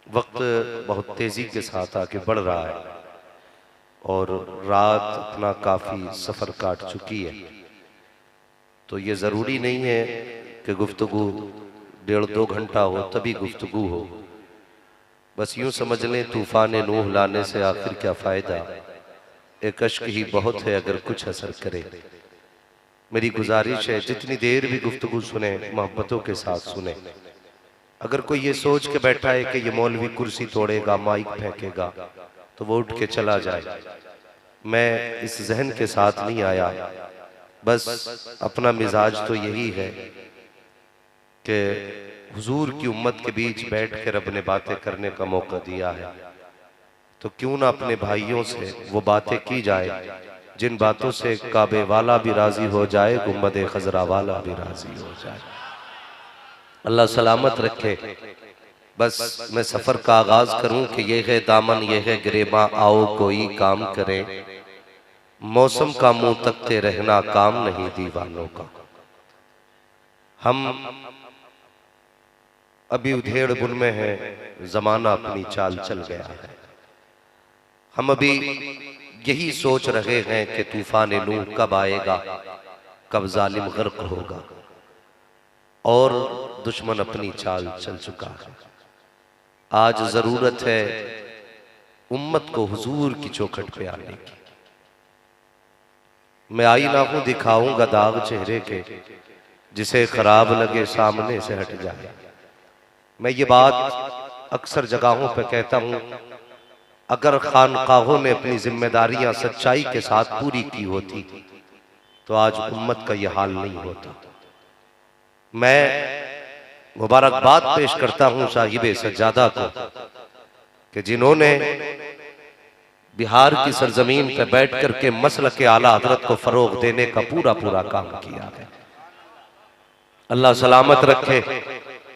वक्त बहुत तेज़ी के साथ आगे बढ़ रहा है और रात अपना काफ़ी सफ़र काट चुकी है। तो ये ज़रूरी नहीं है कि गुफ्तगू 1.5-2 घंटा हो तभी गुफ्तगू हो। बस यूं समझ लें तूफ़ान नूह लाने से आखिर क्या फ़ायदा, एक अश्क ही बहुत है अगर कुछ असर करे। मेरी गुजारिश है जितनी देर भी गुफ्तगू सुने मोहब्बतों के साथ सुने। अगर कोई ये सोच के बैठा है कि ये मौलवी कुर्सी तोड़ेगा, माइक फेंकेगा, तो वो उठ के चला जाए। मैं इस जहन के साथ नहीं आया, बस अपना मिजाज तो यही है कि हुजूर की उम्मत के बीच बैठ के रब ने बातें करने का मौका दिया है, तो क्यों ना अपने भाइयों से वो बातें की जाए जिन बातों से काबे वाला भी राजी हो जाए, गुम्बद खजरा वाला भी राजी हो जाए। अल्लाह सलामत रखे। बस मैं सफर का आगाज करूं कि ये है दामन ये है गिरेबा, आओ कोई काम करें। मौसम का मुंह तकते रहना काम नहीं दीवानों का। हम अभी उधेड़ बुन में हैं, जमाना अपनी चाल चल गया है। हम अभी यही सोच रहे हैं कि तूफान नूह कब आएगा, कब जालिम गर्क होगा, और दुश्मन अपनी चाल चल चुका है। आज जरूरत है उम्मत को हुजूर की चौखट पे आने की। मैं आईना हूं दिखाऊंगा दाग चेहरे के, जिसे खराब लगे सामने से हट जाए। मैं ये बात अक्सर जगहों पे कहता हूं, अगर खानकाहों ने अपनी जिम्मेदारियां सच्चाई के साथ पूरी की होती तो आज उम्मत का यह हाल नहीं होता। मैं मुबारकबाद पेश करता हूं साहिबे सज्जादा को कि जिन्होंने बिहार की सरजमीन पर बैठ करके मसलक के आला हजरत को फरोग देने का पूरा पूरा काम किया है। अल्लाह सलामत रखे,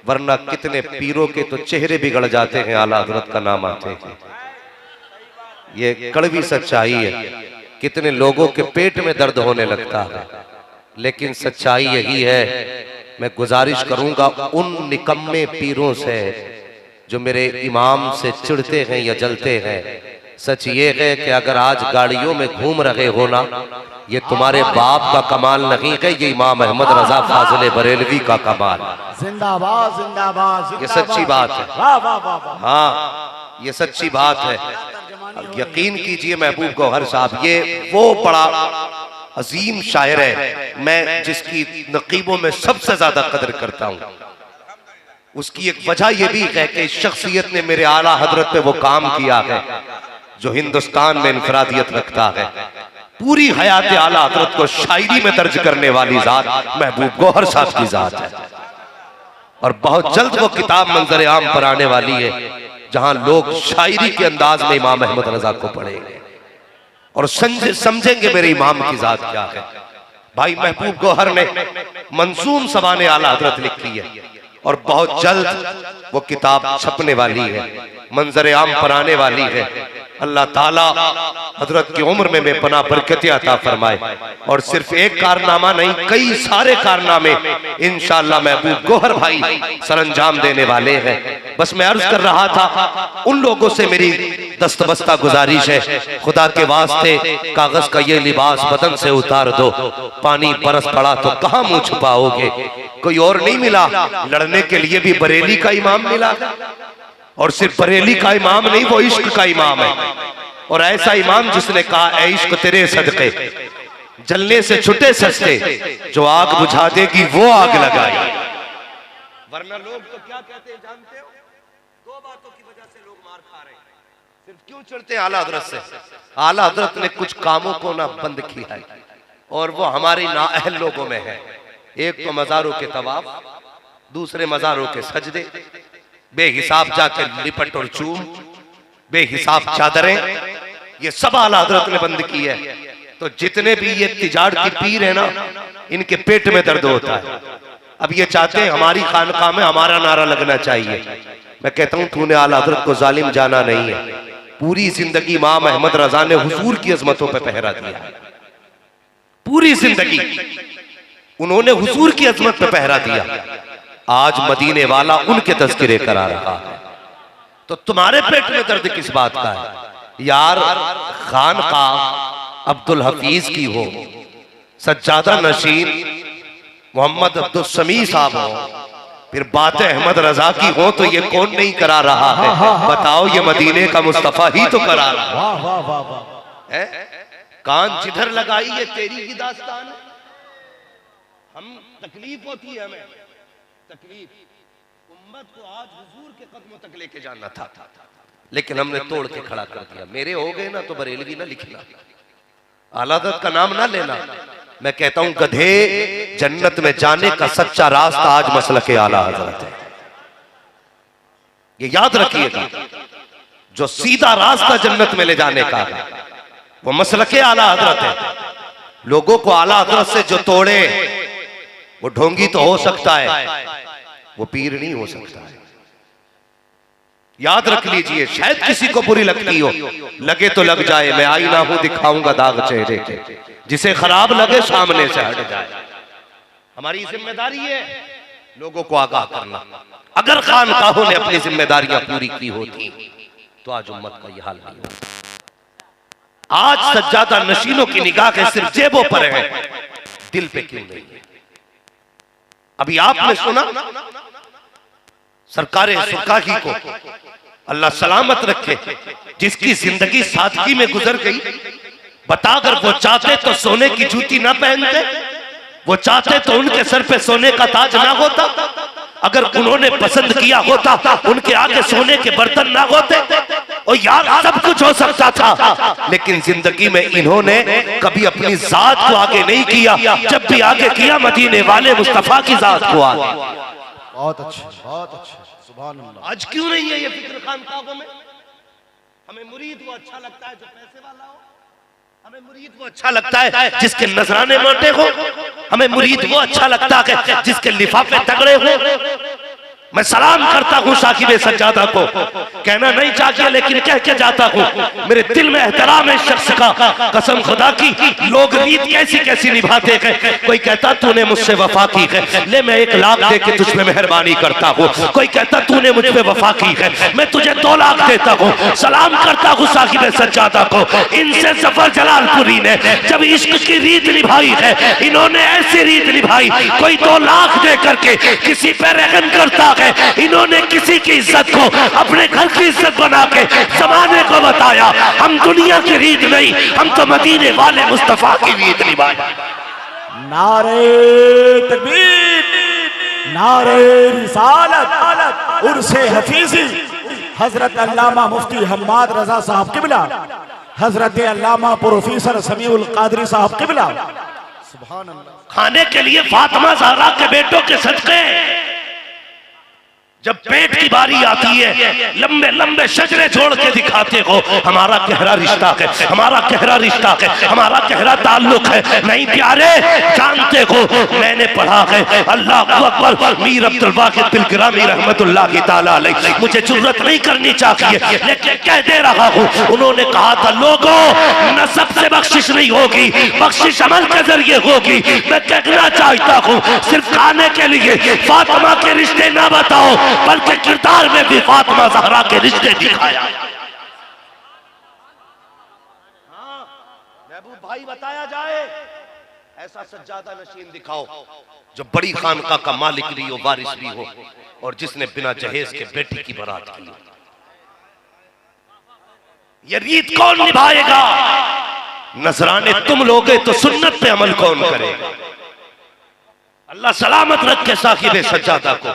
वरना कितने पीरों के तो चेहरे बिगड़ जाते हैं आला हजरत का नाम आते हैं। ये कड़वी सच्चाई है। कितने लोगों के पेट में दर्द होने लगता है, लेकिन सच्चाई यही है। मैं गुजारिश करूंगा उन निकम्मे पीरों से जो मेरे इमाम से चिढ़ते हैं या जलते हैं, सच ये है कि अगर आज गाड़ियों में घूम रहे हो ना, ये तुम्हारे बाप का कमाल नहीं है, ये इमाम अहमद रजा फाजिल बरेलवी का कमाल। जिंदाबाद जिंदाबाद, ये सच्ची बात है। हाँ, ये सच्ची बात है। यकीन कीजिए महबूब गौहर साहब, ये वो बड़ा अजीम शायर है मैं जिसकी नकीबों में सबसे ज्यादा कदर करता हूं। उसकी एक वजह यह भी है कि इस शख्सियत ने मेरे आला हजरत पे वो काम किया है जो हिंदुस्तान में इनफरादियत रखता है। पूरी हयात आला हजरत को शायरी में दर्ज करने वाली जात महबूब गौहर साहब की जात है, और बहुत जल्द वो किताब मंजर आम पर आने वाली है जहां लोग शायरी के अंदाज में इमाम अहमद रजा को पढ़ेंगे और समझेंगे मेरे इमाम की जात क्या है। भाई महबूब गौहर ने मंसूम सवाने आला हजरत लिखी है और बहुत जल्द वो किताब छपने वाली है, मंजर आम पर आने वाली है। अल्लाह ताला हजरत की उम्र में पना बरकत अता फरमाए, और सिर्फ एक कारनामा नहीं, कई सारे कारनामे इंशाअल्लाह महबूब गौहर भाई सरंजाम देने वाले हैं। बस मैं अर्ज कर रहा था, उन लोगों से मेरी दस्तबस्ता गुजारिश है, खुदा के वास्ते कागज का ये लिबास बदन से उतार दो। पानी बरस पड़ा तो कहां मुंह छुपाओगे, कोई और नहीं मिला, लड़ने के लिए भी बरेली का इमाम मिला, और सिर्फ बरेली का इमाम नहीं, वो इश्क का इमाम है। और ऐसा इमाम जिसने कहा ऐ इश्क तेरे सदके जलने से छुटे सस्ते, जो आग बुझा देगी वो आग लगाई। वरना लोग तो क्या कहते हैं जानते हो, दो बातों की वजह से लोग मार खा रहे हैं। सिर्फ क्यों चढ़ते हैं आला हजरत से? आला हजरत ने कुछ कामों को ना बंद किया है और वो हमारे नाअहल लोगों में है। एक तो मजारों के तवाफ, दूसरे मजारों के सजदे, बेहिसाब जाके लिपट और चूम, बेहिसाब चादरें, ये सब आला हजरत ने बंद की है। तो जितने भी ये तिजारत की पीर है ना, इनके पेट में दर्द होता है। अब ये चाहते हैं हमारी खानकाह में हमारा नारा लगना चाहिए। मैं कहता हूं तूने आला हजरत को जालिम जाना नहीं है। पूरी जिंदगी इमाम अहमद रजा ने हुजूर की अजमतों पर पहरा दिया, पूरी जिंदगी उन्होंने हुजूर की अजमत पे पहरा दिया। आज मदीने वाला उनके तज़किरे करा रहा है। तो तुम्हारे पेट में दर्द किस बात का है यार? खानकाह अब्दुल हफीज की हो, सज्जादा नशीन मोहम्मद अब्दुल समी साहब हो, फिर बातें अहमद रजा की हो, तो ये कौन नहीं करा रहा है? बताओ, ये मदीने का मुस्तफा ही तो करा रहा है। वाह वाह वाह वाह। कान जिधर लगाई ये तेरी ही दास्तान है। हम तकलीफ होती है, हमें तकलीफ, उम्मत को आज हुजूर के कदमों तक लेके जाना था, लेकिन हमने तोड़ के खड़ा कर दिया। मेरे हो गए ना तो बरेलवी ना लिखना, आला हज़रत का नाम ना लेना। मैं कहता हूं गधे, जन्नत में जाने का सच्चा रास्ता आज मसलके आला हज़रत है। ये याद रखिएगा, जो सीधा रास्ता जन्नत में ले जाने का वो मसलके आला हज़रत है। लोगों को आला हज़रत से जो तोड़े वो ढोंगी तो हो सकता है, वो पीर नहीं हो सकता है। याद रख लीजिए, शायद किसी को बुरी लगती हो, लगे तो लग जाए, मैं आईना हूं दिखाऊंगा दाग चेहरे के, जिसे खराब लगे सामने से हट जाए। हमारी जिम्मेदारी है लोगों को आगाह करना। अगर खानकाहों ने अपनी जिम्मेदारियां पूरी की होती तो आज उम्मत का यह हाल नहीं होता। आज सज्जादा नशीनों की निगाह के सिर्फ जेबों पर है, दिल पे क्यों नहीं है? अभी आपने सुना सरकारे सुरखाही को अल्लाह सलामत रखे, जिसकी जिंदगी सादगी में गुजर गई। बता, अगर वो चाहते तो सोने की जूती ना पहनते, वो चाहते तो उनके सर पे सोने का ताज ना होता, अगर उन्होंने पसंद किया होता उनके आगे सोने के बर्तन ना होते। और यार सब कुछ हो सकता था, लेकिन जिंदगी में इन्होंने कभी अपनी जात को आगे नहीं किया। जब भी आगे किया, मदीने वाले मुस्तफा की जात को आगे। बहुत अच्छा, बहुत अच्छा, सुभान अल्लाह। आज क्यों नहीं है ये फिक्र खानकाहों में? हमें मुरीद वो अच्छा लगता है जो पैसे वाला हो, हमें मुरीद वो अच्छा लगता है जिसके नजराने मोटे हो, हमें मुरीद वो अच्छा लगता है जिसके लिफाफे तगड़े हो। मैं सलाम करता हूँ साकिब सज्जादा को, कहना नहीं चाहिए लेकिन कह के जाता हूँ, मेरे दिल में एहतराम है इस शख्स का। कसम खुदा की, लोग रीत कैसी कैसी निभाते हैं। कोई कहता तूने मुझसे वफा की है, ले मैं 1 लाख दे के तुझ पे मेहरबानी करता हूँ। कोई कहता तूने मुझ पे वफा की है, मैं तुझे 2 लाख देता हूँ। सलाम करता हूँ साकिब सज्जादा को। इनसे जफर जलालपुरी ने जब इश्क की रीत निभाई है, इन्होंने ऐसी रीत निभाई, कोई 2 लाख दे करके किसी पे रहम करता, इन्होंने किसी की इज्जत को अपने घर की इज्जत बना के जमाने को बताया। हम दुनिया की रीत नहीं, हम तो मदीने वाले मुस्तफा की रीत निभाए। नारे तकबीर, नारे रिसालत, उर्से हफीजी, हजरत अल्लामा मुफ्ती हम्माद रजा साहब किबला, हजरत अल्लामा प्रोफेसर समीउल कादरी साहब किबला। सुभान अल्लाह। खाने के लिए फातिमा ज़हरा के बेटों के सदके जब पेट की बारी आती है, लंबे लंबे शजरे छोड़ के दिखाते हो हमारा गहरा रिश्ता है, हमारा गहरा रिश्ता है, हमारा गहरा ताल्लुक है। नहीं प्यारे, जानते हो मैंने पढ़ा है, अल्लाह अकबर, मीर अब्दुल वाहिद बिलगिरामी रहमतुल्लाह ताला अलैह। मुझे जुर्रत नहीं करनी चाहिए लेकिन कह दे रहा हूँ, उन्होंने कहा था लोगों नसब से बख्शिश नहीं होगी, बख्शिश अमल के जरिए होगी। मैं कहना चाहता हूँ, सिर्फ खाने के लिए फातिमा के रिश्ते ना बताओ, बल्कि किरदार में भी फातिमा ज़हरा के रिश्ते दिखाया। महबूब भाई बताया जाए, ऐसा सज्जादा नशीन दिखाओ जो बड़ी खानका का मालिक भी हो, वारिस भी हो, और जिसने बिना जहेज के बेटी की बारात की। ये रीत कौन निभाएगा? नजराने तुम लोगे तो सुन्नत पे अमल कौन करेगा? अल्लाह सलामत रखे साहिब सज्जादा को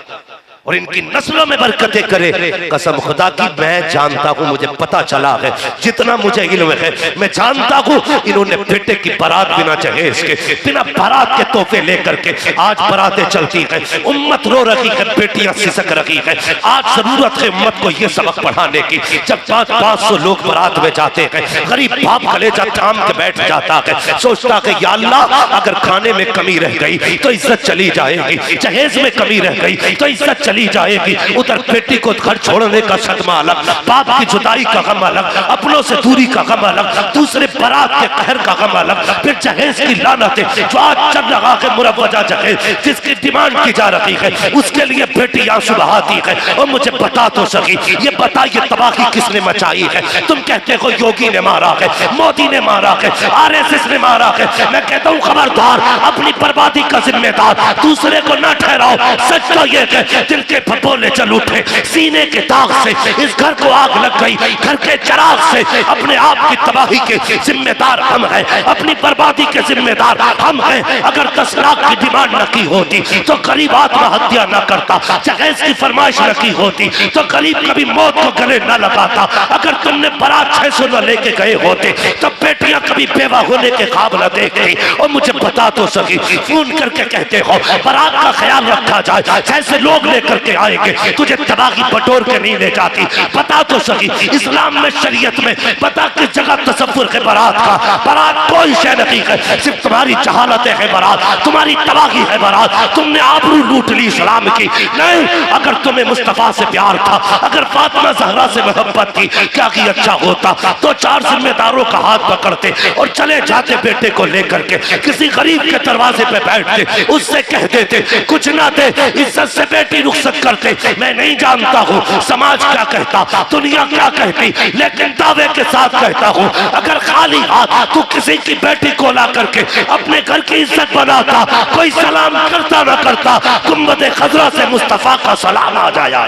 और इनकी नस्लों में बरकतें करे। कसम खुदा की, मैं जानता हूँ, मुझे पता चला है, जितना मुझे इल्म है, मैं जानता हूँ इन्होंने बेटे की बारात बिना जहेज के, बिना बारात के तोहफे लेकर के आज बारातें चलती हैं, उम्मत रो रही है, बेटियां सिसक रही है। आज जरूरत है उम्मत को ये सबक पढ़ाने की। जब 500 लोग बारात में जाते हैं, गरीब बाप कलेजा थाम के बैठ जाता है, सोचता है या अल्लाह अगर खाने में कमी रह गई तो इज्जत चली जाएगी, जहेज में कमी रह गई तो इज्जत चली जाएगी, उधर बेटी को घर छोड़ने का सदमा अलग, बाप की जुदाई का गम अलग, अपनों से दूरी का गम अलग, दूसरे बारात के कहर का गम अलग, फिर जहेज की लानतें जो आज चल रहा है मुरवजा जहेज जिसकी डिमांड की जा रही है, उसके लिए बेटी आंसू बहाती है। और मुझे बता तो सकी, ये बता ये तबाही किसने मचाई है? तुम कहते हो योगी ने मारा है, मोदी ने मारा है, आरएसएस ने मारा है। मैं कहता हूँ खबरदार, अपनी बर्बादी का जिम्मेदार दूसरे को ना ठहराओ। सच तो ये है दिल के फपोले चल उठे, सीने के दाग से इस घर को आग लग गई, घर के चिराग से अपने आप की तबाही के जिम्मेदार हम हैं, अपनी बर्बादी के जिम्मेदार हम हैं। अगर 10 लाख की डिमांड न की होती तो गरीब आत्महत्या न करता, जहेज की फरमाइश न की होती तो गरीब कभी मौत को गले न लगाता, अगर तुमने बारात 600 न लेके गए होते तो बेटियां कभी बेवा होने के ख्वाब न देखती। और मुझे बता तो सकी, फोन करके कहते हो बारात का ख्याल रखा जाए, जैसे लोग लेकर के आएंगे तुझे तबाही बटोर के नहीं ले जाती। बता तो सकी, इस्लाम में शरीयत में बता किस जगह तसव्वुर है बारात का? बारात कोई शय नहीं है, सिर्फ तुम्हारी जहालतें है बारात, तुम्हारी तबाही है बारात। तुमने आबरू लूट ली इस्लाम की। नहीं, अगर तुम्हें मुस्तफा से प्यार था, अगर फातिमा ज़हरा से मोहब्बत थी, क्या कि अच्छा होता तो 4 जिम्मेदारों का हाथ पकड़ते और चले जाते बेटे को लेकर के किसी गरीब के दरवाजे पे बैठते, उससे कह देते कुछ ना दे, इज्जत से बेटी रुखसत करते। मैं नहीं जानता हूँ समाज क्या कहता, दुनिया क्या कहती, लेकिन दावे के साथ कहता हूँ, अगर खाली हाथ तू किसी की बेटी को ला करके अपने घर की इज्जत बनाता, कोई सलाम करता ना करता, गुंबद खजरा से मुस्तफा का सलाम आ जाया।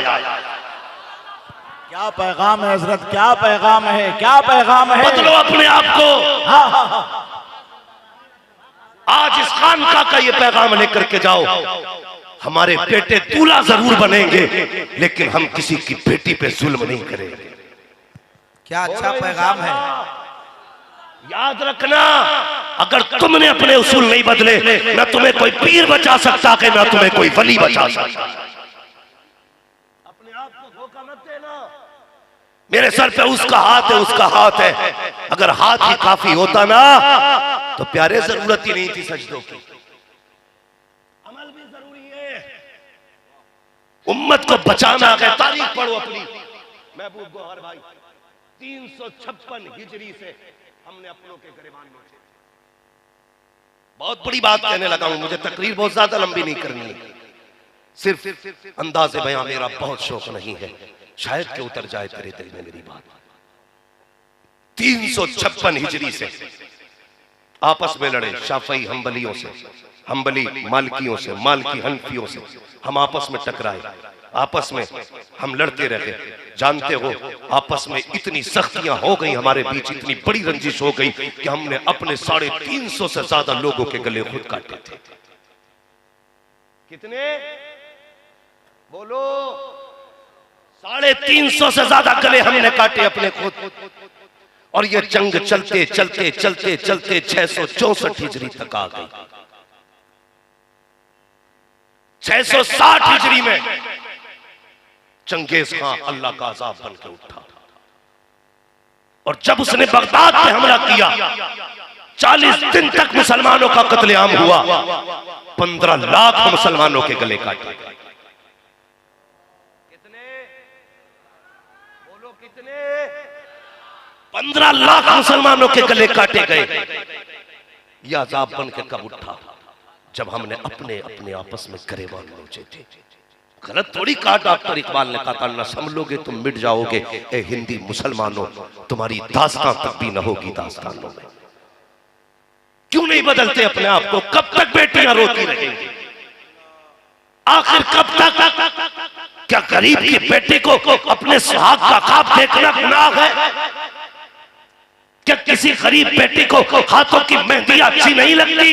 क्या पैगाम है हजरत, क्या पैगाम है, क्या पैगाम है। बदलो अपने आप को। आज इस खानका का ये पैगाम लेकर के जाओ, हमारे बेटे दूल्हा जरूर बनेंगे लेकिन हम किसी की बेटी पे जुल्म नहीं करेंगे। क्या अच्छा पैगाम है। याद रखना, अगर तुमने अपने उसूल नहीं बदले, ना तुम्हें कोई पीर बचा सकता है, ना तुम्हें कोई वली बचा सकता। अपने आप को धोखा मत देना। मेरे सर पे उसका हाथ है, उसका हाथ है। अगर हाथ ही काफी होता ना तो प्यारे जरूरत ही नहीं थी सजदों की। अमल भी जरूरी है। उम्मत को बचाना है। तारीख पढ़ो अपनी महबूब गौहर भाई, 356 हिजरी से हमने अपनों के गिरबान में। बहुत बड़ी बात कहने लगा हूं, मुझे तकरीर बहुत ज्यादा लंबी नहीं करनी है, सिर्फ अंदाज़े बयां मेरा बहुत शौक नहीं है, शायद कि उतर जाए तेरे दिल में मेरी बात। 356 हिजरी से आपस में लड़े शाफई हम्बलियों से, हम्बली मालकियों से, मालकी हनफियों से, हम आपस में टकराए, आपस में हम लड़ते रहे। जानते हो आपस में इतनी सख्तियां हो गई, हमारे बीच इतनी बड़ी रंजिश हो गई कि हमने अपने 350 से ज्यादा लोगों के गले खुद काटे थे। कितने बोलो? 350 से ज्यादा गले हमने काटे अपने खुद। और ये जंग चलते चलते चलते चलते 664 हिजरी तक आ गई। 660 हिजरी में चंगेज खां अल्लाह का अजाब बन के उठा, और जब उसने बगदाद पे हमला किया 40 दिन तक मुसलमानों का कत्लेआम हुआ, 15 लाख मुसलमानों के गले काटे। कितने बोलो? कितने? 15 लाख मुसलमानों के गले काटे गए। यह अजाब बन के कब उठा? जब हमने अपने अपने आपस में गरेबान नोचे थे। गलत थोड़ी कहा डॉक्टर इकबाल ने, कहा न संभलोगे तुम मिट जाओगे, ए हिंदी मुसलमानों तुम्हारी दास्तां तक भी न होगी दास्तानों में। क्यों नहीं बदलते अपने आप को? कब तक बेटियां रोती रहेंगी? आखिर कब तक? क्या गरीब की बेटी को अपने सुहाग का ख्वाब देखना गुनाह है? क्या किसी गरीब बेटी को हाथों की मेहंदी अच्छी नहीं लगती?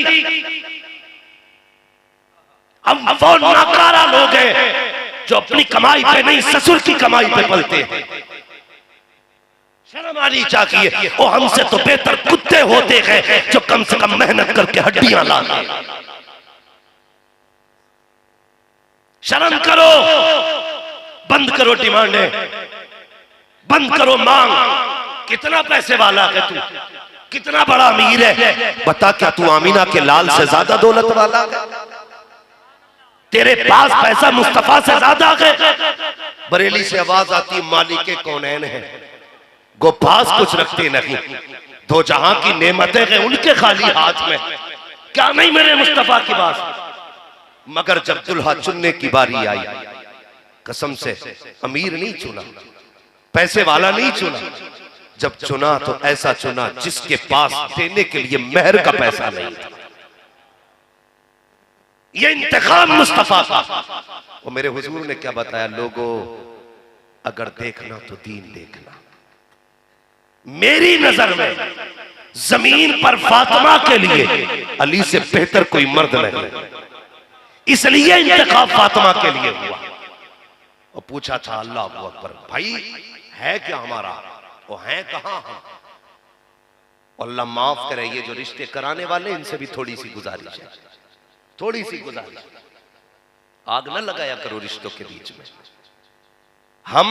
हम वो नाकारा लोग हैं जो अपनी कमाई पे नहीं ससुर की कमाई पे पलते हैं। शर्म आनी चाहिए। वो हमसे तो बेहतर कुत्ते होते हैं जो कम से कम मेहनत करके हड्डियां लाते हैं। शर्म करो, बंद करो डिमांडें, बंद करो मांग। कितना पैसे वाला है तू? कितना बड़ा अमीर है? बता, क्या तू आमीना के लाल से ज्यादा दौलत वाला है? तेरे पास पैसा मुस्तफा से ज्यादा है। बरेली से आवाज आती मालिके कौनैन है, गो पास कुछ रखते नहीं, दो जहां की नेमतें हैं उनके खाली हाथ में, क्या नहीं मेरे मुस्तफा की बात। मगर जब दुल्हा चुनने की बारी आई, कसम से अमीर नहीं चुना, पैसे वाला नहीं चुना, जब चुना तो ऐसा चुना जिसके पास देने के लिए मेहर का पैसा नहीं था। ये इंतखाब मुस्तफा का। वो मेरे हुजूर ने क्या बताया, लोगों अगर देखना तो दीन देखना। मेरी नजर में जमीन पर फातिमा के लिए अली से बेहतर कोई मर्द नहीं, इसलिए इंतखाब फातिमा के लिए हुआ। और पूछा था अल्लाह अकबर, भाई है क्या हमारा, वो है कहां हम। अल्लाह माफ करे, ये जो रिश्ते कराने वाले इनसे भी थोड़ी सी गुजारिश है, थोड़ी सी गुजारिश, आग न लगाया करो रिश्तों के बीच में। हम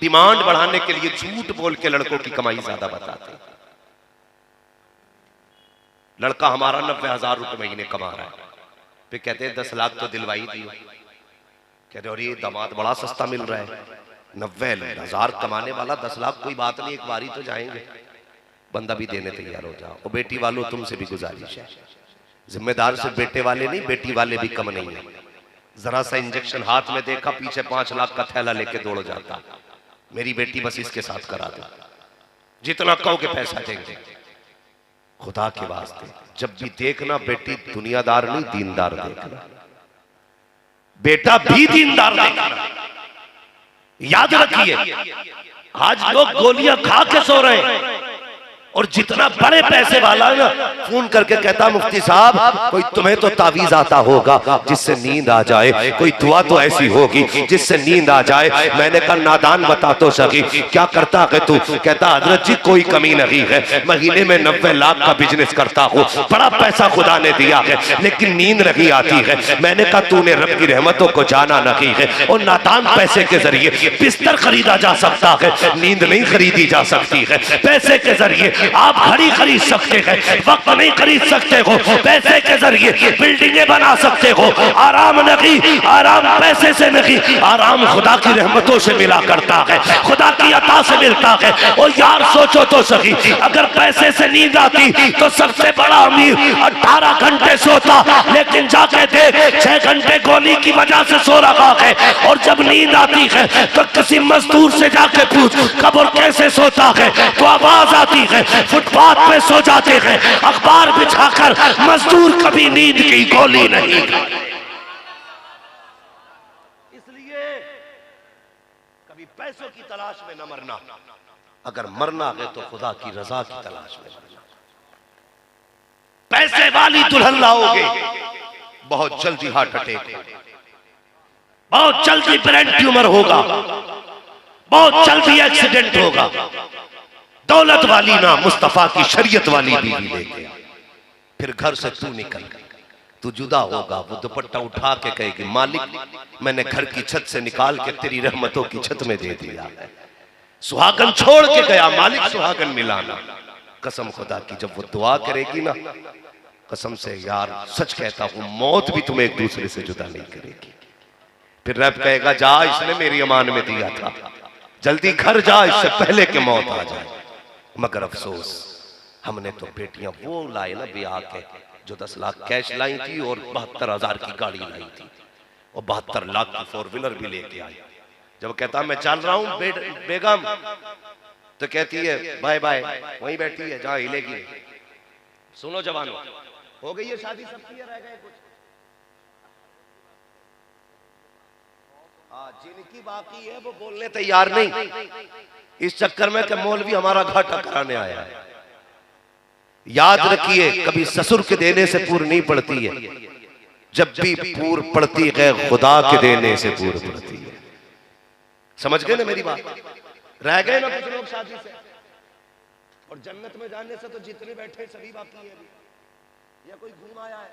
डिमांड बढ़ाने के लिए झूठ बोल के लड़कों की कमाई ज्यादा बताते हैं। लड़का हमारा 90,000 रुपए महीने कमा रहा है, फिर कहते हैं 10 लाख तो दिलवाई दियो। कहते और ये दामाद बड़ा सस्ता मिल रहा है, 90,000 कमाने वाला 10 लाख कोई बात नहीं, एक बारी तो जाएंगे। बंदा भी देने तैयार हो जाओ। और बेटी वालों तुमसे भी गुजारिश है, जिम्मेदार से बेटे वाले नहीं, बेटी वाले भी कम नहीं है। जरा सा इंजेक्शन हाथ में देखा, पीछे 5 लाख का थैला लेके दौड़ जाता, मेरी बेटी बस इसके साथ करा दो, जितना कहोगे पैसा देंगे। खुदा के वास्ते जब भी देखना बेटी दुनियादार नहीं दीनदार देखना, बेटा भी दीनदार देखना। याद रखिए, आज लोग गोलियां खा के सो रहे हैं, और जितना बड़े पैसे वाला है ना, फोन करके कहता मुफ्ती साहब कोई तुम्हें तो तावीज आता होगा जिससे नींद आ जाए, कोई दुआ तो ऐसी होगी जिससे नींद आ जाए। मैंने कहा नादान बता तो सकी, क्या करता है तू। कहता हजरत जी कोई कमी नहीं है, महीने में 90 लाख का बिजनेस करता हूँ, बड़ा पैसा खुदा ने दिया है, लेकिन नींद नहीं आती है। मैंने कहा तूने रब की रहमतों को जाना नहीं है, और नादान पैसे के जरिए बिस्तर खरीदा जा सकता है, नींद नहीं खरीदी जा सकती है। पैसे के जरिए आप घड़ी खरीद सकते हैं, वक्त नहीं खरीद सकते हो। पैसे के जरिए बिल्डिंगें बना सकते हो, आराम नहीं, आराम पैसे से नहीं, आराम खुदा की रहमतों से मिला करता है, खुदा की अता से मिलता है। और यार सोचो तो सही, अगर पैसे से नींद आती तो सबसे बड़ा अमीर 18 घंटे सोता, लेकिन जाके देख 6 घंटे गोली की वजह से सो रहा है। और जब नींद आती है तो किसी मजदूर से जाके पूछ कब्र कैसे सोता है, तो आवाज आती है फुटपाथ पे सो जाते हैं, अखबार बिछाकर। मजदूर कभी नींद की गोली नहीं खाते। इसलिए कभी पैसों की तलाश में न मरना, अगर मरना है तो खुदा की रजा की तलाश में मरना। पैसे वाली दुल्हन लाओगे, बहुत जल्दी हार्ट अटैक, बहुत जल्दी ब्रेन ट्यूमर होगा, बहुत जल्दी एक्सीडेंट होगा। दौलत वाली ना, मुस्तफा की शरीयत वाली बीवी लेके फिर घर से तू निकल, तू जुदा होगा। वो दुपट्टा उठा के कहेगी मालिक मैंने घर की छत से निकाल के तेरी रहमतों की छत में दे दिया। सुहागन छोड़ के गया, मालिक सुहागन मिलाना। कसम खुदा की जब वो दुआ करेगी ना, कसम से यार सच कहता हूं, मौत भी तुम्हें एक दूसरे से जुदा नहीं करेगी। फिर रब कहेगा जा, इसने मेरी अमान में दिया था, जल्दी घर जा, इससे पहले कि मौत आ जाए। मगर अफसोस हमने तो बेटियां वो लाई ना ब्याह के, जो 10 लाख कैश लाई थी और 72,000 की गाड़ी लाई थी, और 72 लाख की 4 व्हीलर भी लेके आई। जब कहता मैं चल रहा हूं बेगम, तो कहती है बाय बाय, वहीं बैठी है जहां हिलेगी। सुनो जवानों, हो गई है शादी सबकी, रह गए कुछ। जिनकी बाकी है वो बोलने तैयार नहीं, इस चक्कर में कि मौलवी हमारा घाटा कराने आया है। याद रखिए, कभी ससुर के देने से पूर नहीं पड़ती है, जब भी पूर पड़ती है खुदा के देने से पूर पड़ती है। समझ गए ना मेरी बात? रह गए ना कुछ लोग शादी से, और जन्नत में जाने से तो जितने बैठे सभी बाकी है। या कोई घूम आया है?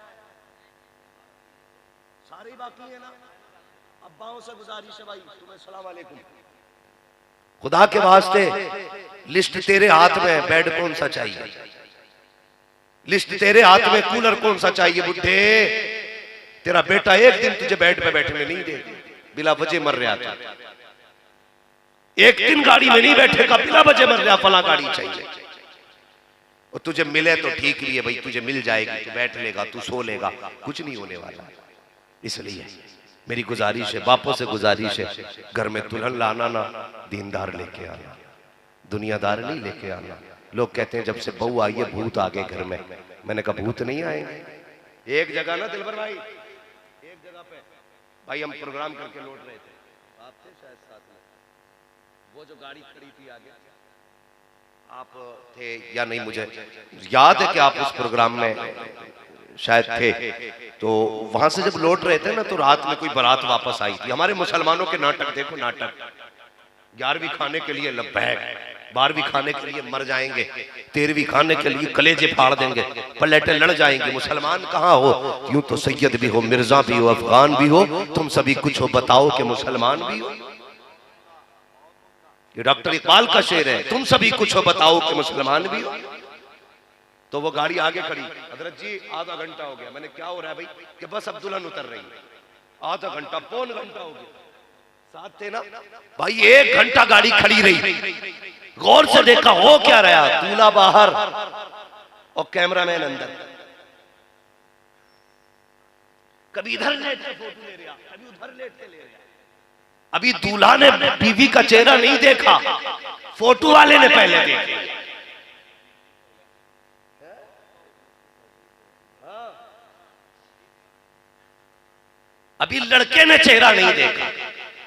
सारे बाकी है ना। अब्बाओं से गुजारिश है भाई, तुम्हें सलाम अलैकुम। खुदा के वास्ते लिस्ट तेरे हाथ में, बेड कौन सा चाहिए? लिस्ट तेरे हाथ में, कूलर कौन सा चाहिए? बुढ़े तेरा बेटा एक दिन तुझे बेड पे बैठने नहीं देगा, बिला वजह मर रहा था। एक दिन गाड़ी में नहीं बैठेगा, बिला वजह मर रहा, फला गाड़ी चाहिए। और तुझे मिले तो ठीक ही है भाई, तुझे मिल जाएगी, तू बैठ लेगा, तू सो लेगा, कुछ नहीं होने वाला। इसलिए मेरी गुजारिश है, बापों से गुजारिश है, घर में दुल्हन लाना ना दीनदार लेके आना, दुनियादार नहीं लेके आना। लोग कहते हैं जब से बहू आई है भूत आ गए घर में। मैंने कहा भूत नहीं आएंगे। एक जगह ना दिलबर भाई, एक जगह पे भाई हम प्रोग्राम करके लौट रहे थे, आप थे शायद साथ में, वो जो गाड़ी खड़ी थी आगे, आप थे या नहीं मुझे याद है कि आप उस प्रोग्राम में शायद थे। तो वहां से जब लौट रहे थे ना, तो रात में कोई बारात वापस आई थी। हमारे मुसलमानों के नाटक देखो, नाटक 11वीं खाने के लिए लब्बैक, 12वीं खाने के लिए मर जाएंगे, 13वीं खाने के लिए कलेजे फाड़ देंगे, पलेटे लड़ जाएंगे। मुसलमान कहाँ हो? यूं तो सैयद भी हो, मिर्जा भी हो, अफगान भी हो, तुम सभी कुछ हो, बताओ कि मुसलमान भी हो। ये डॉक्टर इकबाल का शेर है, तुम सभी कुछ हो, बताओ कि मुसलमान भी हो। तो वो गाड़ी आगे खड़ी, हजरत जी आधा घंटा हो गया। मैंने क्या हो रहा है भाई? कि बस अब दुल्हन उतर रही है। आधा घंटा, पौन घंटा हो गया, साथ थे ना भाई। 1 घंटा गाड़ी खड़ी रही, गौर से देखा हो क्या रहा, दूल्हा बाहर और कैमरामैन अंदर। कभी इधर लेट के फोटो ले रहा, कभी उधर लेट के ले रहा। अभी दूल्हा ने बीवी का चेहरा नहीं देखा, फोटो वाले ने पहले देखा। अभी लड़के ने चेहरा नहीं देखा,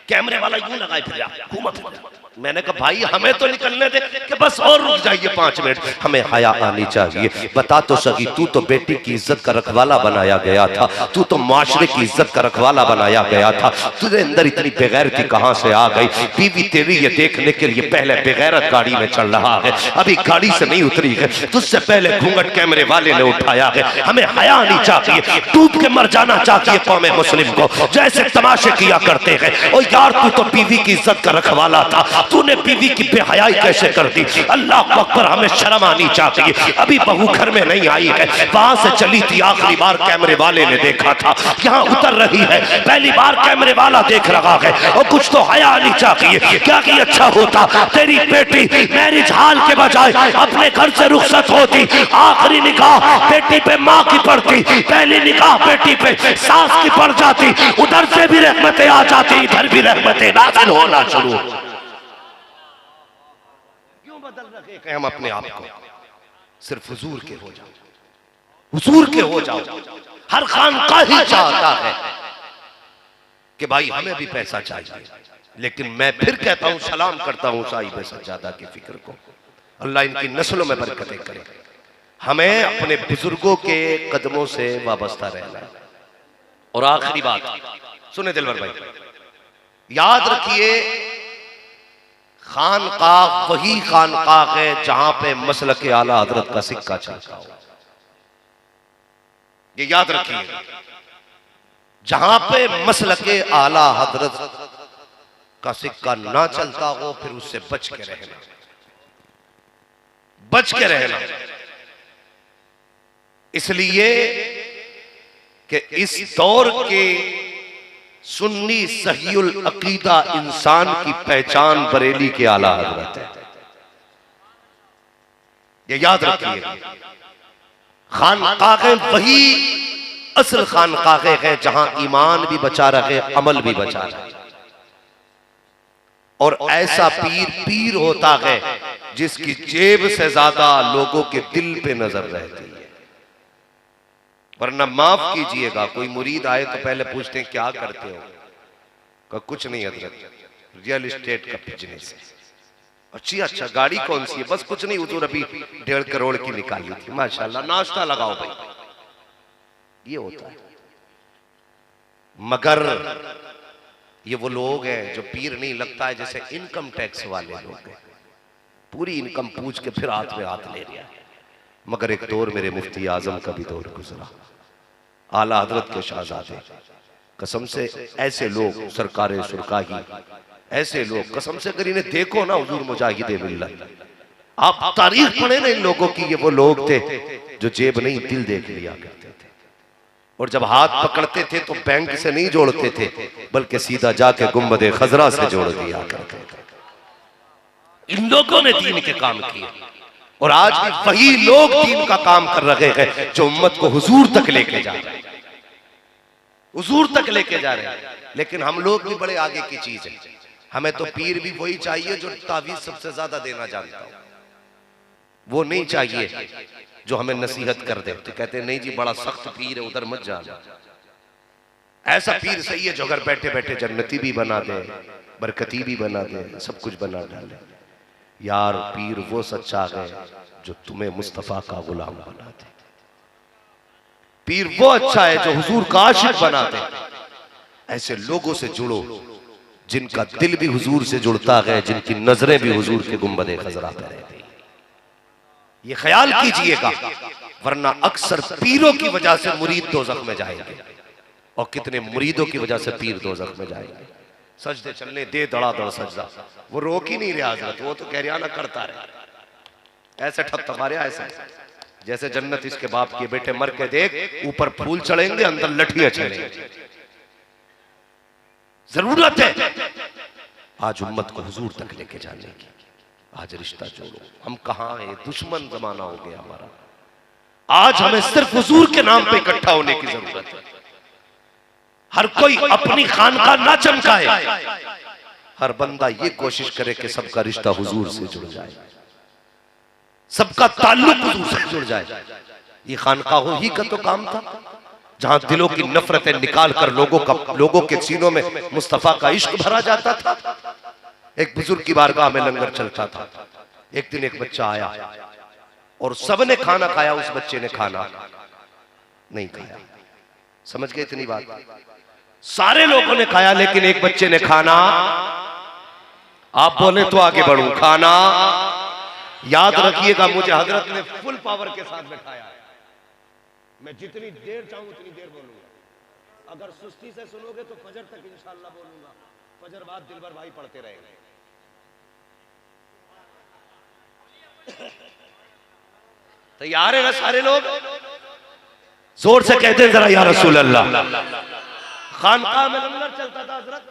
कैमरे वाला यूं लगाए फिर घूमा फिर। मैंने कहा भाई हमें तो निकलने दे, कि बस और रुक जाइए 5 मिनट, हमें हया आनी चाहिए। बता तो सही, तू तो बेटी की इज्जत का रखवाला बनाया गया था, तू तो माशरे की इज्जत का रखवाला बनाया गया था, तुझे अंदर इतनी बेगैरती कहां से आ गई? बीवी तेरी ये देखने के लिए पहले बेगैरत गाड़ी में चल रहा है, अभी गाड़ी से नहीं उतरी है, तुझसे पहले घूंघट कैमरे वाले ने उठाया है। हमें हया आनी चाहिए, डूब के मर जाना चाहिए कौम मुस्लिम को, जैसे तमाशे किया करते हैं। और यार तू तो बीवी की इज्जत का रखवाला था, तूने बीवी की बेहयाई कैसे कर दी? अल्लाह अकबर, हमें शर्म आनी चाहिए। अभी बहू घर में नहीं आई है, वहां से चली थी, आखिरी बार कैमरे वाले ने देखा था, यहाँ उतर रही है, पहली बार कैमरे वाला देख रहा है, और कुछ तो हया आनी चाहिए। क्या कि अच्छा होता तेरी बेटी मैरिज हाल के बजाय अपने घर से रुखसत होती, आखिरी निगाह बेटी पे माँ की पड़ती, पहली निगाह बेटी पे सास की पड़ जाती, उधर से भी रहमतें आ जाती, इधर भी रहमतें नाज़िल होना शुरू। क्यों बदल रखे हैं हम अपने आप को? सिर्फ हुजूर के हो जाओ, हुजूर के हो जाओ। हर खानका ही चाहता है कि भाई हमें भी पैसा चाहिए, लेकिन मैं फिर कहता हूं, सलाम करता हूं साहिब सज्जादा की फिक्र को, अल्लाह इनकी नस्लों में बरकतें करे। हमें अपने बुजुर्गों के कदमों से वाबस्ता रहना है। और आखिरी बात सुने दिलवर भाई, याद रखिए, खानकाह वही खानकाह है जहां पे मसलक आला हजरत का सिक्का चलता हो। ये याद रखिए, जहां पे मसलक आला हजरत का सिक्का ना चलता हो, फिर उससे बच के रहना, बच के रहना। इसलिए कि इस दौर के सुन्नी सहीउल अकीदा इंसान की पहचान बरेली के आला हजरत है। ये याद रखिए, खानकाहें वही असल खानकाहें हैं जहां ईमान भी बचा रहे, अमल भी बचा रहे। और ऐसा पीर पीर होता है जिसकी जेब से ज्यादा लोगों के दिल पे नजर रहती है। वरना माफ कीजिएगा, कोई मुरीद आए तो पहले पूछते हैं क्या करते हो? का कुछ नहीं हजरत, रियल एस्टेट का बिजनेस है। अच्छा, गाड़ी कौन सी है? बस कुछ नहीं हुजूर, अभी 1.5 करोड़ की निकाली थी, माशाल्लाह, नाश्ता लगाओ भाई। ये होता है। मगर ये वो लोग हैं जो पीर नहीं लगता है, जैसे इनकम टैक्स वाले लोग हैं, पूरी इनकम पूछ के फिर हाथ में हाथ ले लिया। मगर एक दौर मेरे मुफ्ती आजम का भी दौर गुजरा, आला हजरत के शहजादे, कसम से ऐसे लोग, सरकारे सुरकाही, ऐसे लोग कसम से अगर इन्हें देखो ना हुजूर मुजाहिदे मिल्लत, आप तारीख पढ़े ना इन लोगों की, ये वो लोग थे जो जेब नहीं दिल देख लिया करते थे। और जब हाथ पकड़ते थे तो बैंक से नहीं जोड़ते थे, बल्कि सीधा जाके गुंबद खजरा से जोड़ दिया करते थे। इन लोगों ने दीन के काम किए और आज भी वही लोग दीन का काम कर रहे हैं जो उम्मत को हुजूर तक लेके जा रहे हैं, हुजूर तक लेके जा रहे हैं। लेकिन हम लोग भी बड़े आगे की चीज है, हमें तो पीर भी वही चाहिए जो तावीज सबसे ज्यादा देना जानता हो, वो नहीं चाहिए जो हमें नसीहत कर दे। तो कहते नहीं जी बड़ा सख्त पीर है, उधर मत जाना। ऐसा पीर सही है जो अगर बैठे बैठे जन्नती भी बना दे, बरकती भी बना दे, सब कुछ बना डाले। यार पीर वो सच्चा है जो तुम्हें मुस्तफा का गुलाम बना दे। पीर वो अच्छा है जो हुजूर का आशिक बना दे। ऐसे लोगों से जुड़ो जिनका दिल भी हुजूर से जुड़ता है, जिनकी नजरें भी हुजूर के गुंबदे खजरा पे रहती। ये ख्याल कीजिएगा, वरना अक्सर पीरों की वजह से मुरीद दोज़ख में जाएंगे और कितने मुरीदों की वजह से पीर दोज़ख में जाएंगे। सजदे चलने दे, धड़ाधड़ सजदा, वो रोक ही नहीं रहा हजरत, वो तो कहरियाना करता रहे। ऐसे ठप ऐसे जैसे जन्नत इसके बाप के बेटे मर के देख, ऊपर फूल चढ़ेंगे अंदर लठियां चढ़ेंगे। जरूरत है आज उम्मत को हुजूर तक लेके जाने की। आज रिश्ता जोड़ो। हम कहां हैं, दुश्मन जमाना हो गया हमारा। आज हमें सिर्फ हुजूर के नाम पे इकट्ठा होने की जरूरत है। हर कोई अपनी खानका ना चमकाए, हर बंदा ये कोशिश करे कि सबका रिश्ता हुजूर से जुड़ जाए, सबका ताल्लुक हुजूर से जुड़ जाए। ये खानकाहों ही का तो काम था जहां दिलों की नफरतें निकाल कर लोगों के सीनों में मुस्तफा का इश्क भरा जाता था। एक बुजुर्ग की बारगाह में लंगर चलता था। एक दिन एक बच्चा आया और सबने खाना खाया, उस बच्चे ने खाना नहीं खाया। समझ गए इतनी बात? सारे लोगों ने खाया लेकिन एक बच्चे ने खाना, आप बोले तो आगे बढ़ूं, खाना याद रखिएगा, मुझे हजरत ने फुल पावर के साथ बैठाया। मैं जितनी देर चाहूं उतनी देर बोलूंगा। अगर सुस्ती से सुनोगे तो फजर तक इंशाअल्लाह बोलूंगा, फजर बाद दिल भर भाई पढ़ते रहेंगे। तैयार है ना सारे लोग? जोर से कहते हैं जरा या रसूल अल्लाह। खानकाह में लंगर चलता था हजरत,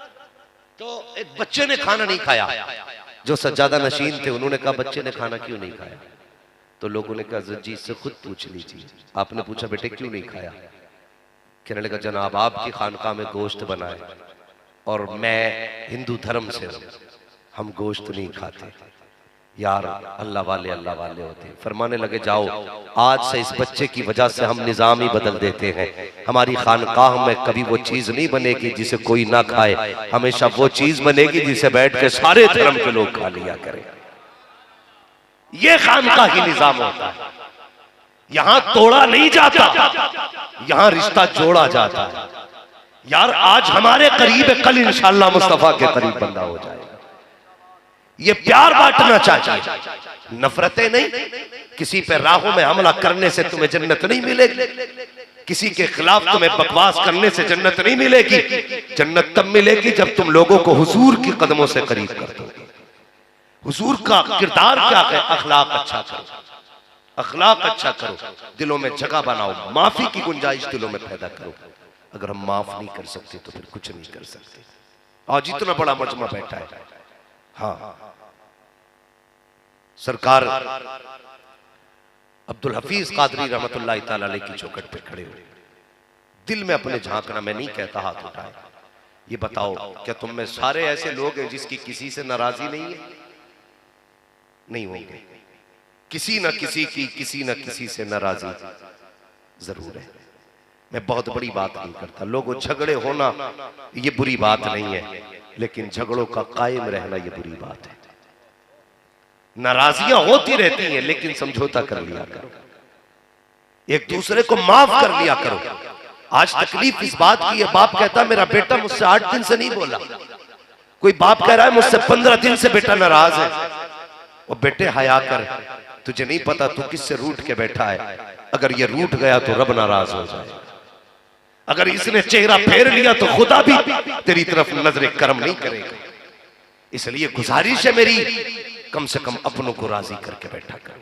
तो एक बच्चे ने खाना नहीं खाया। जो सज्जादा नशीन थे उन्होंने कहा बच्चे ने खाना क्यों नहीं खाया? तो लोगों ने कहा जी से खुद पूछ लीजिए। आपने पूछा बेटे क्यों नहीं खाया? कहने लगा जनाब आपकी खानकाह में गोश्त बनाए और मैं हिंदू धर्म से हूं, हम गोश्त नहीं खाते। यार अल्लाह वाले होते हैं। फरमाने लगे जाओ आज से इस बच्चे की वजह से हम निजाम ही बदल देते हैं। हमारी खानकाह में कभी वो चीज नहीं बनेगी जिसे कोई ना खाए, हमेशा वो चीज बनेगी जिसे बैठ के सारे धर्म के लोग खा लिया करें। ये खानकाह की निजाम होता है। यहां तोड़ा नहीं जाता, यहां रिश्ता जोड़ा जाता है। यार आज हमारे करीब है, कल इंशाअल्लाह मुस्तफा के करीब बंदा हो जाएगा। ये प्यार बांटना चाहिए, नफरतें नहीं। किसी पे राहों में हमला करने से तुम्हें जन्नत नहीं मिलेगी, किसी के खिलाफ तुम्हें बकवास करने से जन्नत नहीं मिलेगी। जन्नत तब मिलेगी जब तुम लोगों को हुजूर के कदमों से करीब कर दो। हुजूर का किरदार क्या है? अखलाक अच्छा करो, अखलाक अच्छा करो, दिलों में जगह बनाओ, माफी की गुंजाइश दिलों में पैदा करो। अगर हम माफ नहीं कर सकते तो फिर कुछ नहीं कर सकते। आज इतना बड़ा मजमा बैठा है। हाँ सरकार अब्दुल हफीज कादरी रहमतुल्लाह तआला अलैह की चौखट पे खड़े हुए, दिल में अपने झांकना, मैं नहीं कहता हाथ उठाए। ये बताओ क्या तुम में सारे ऐसे लोग हैं जिसकी किसी से नाराजी नहीं है? नहीं होंगे। किसी न किसी की, किसी न किसी से नाराजी जरूर है। मैं बहुत बड़ी बात नहीं करता, लोगों झगड़े होना ये बुरी बात नहीं है, लेकिन झगड़ों का कायम रहना ये बुरी बात है। नाराजियां होती रहती हैं लेकिन समझौता कर लिया करो, एक दूसरे को माफ कर लिया करो। आज तकलीफ इस बात की है, बाप कहता मेरा बेटा मुझसे 8 दिन से नहीं बोला, कोई बाप कह रहा है मुझसे 15 दिन से बेटा नाराज है। और बेटे हया कर, तुझे नहीं पता तू किससे रूठ के बैठा है। अगर ये रूठ गया तो रब नाराज हो जाए, अगर इसने चेहरा फेर लिया तो खुदा भी तेरी तरफ नजर करम नहीं करेगा। इसलिए गुजारिश है मेरी, कम से कम अपनों को राजी करके बैठा कर।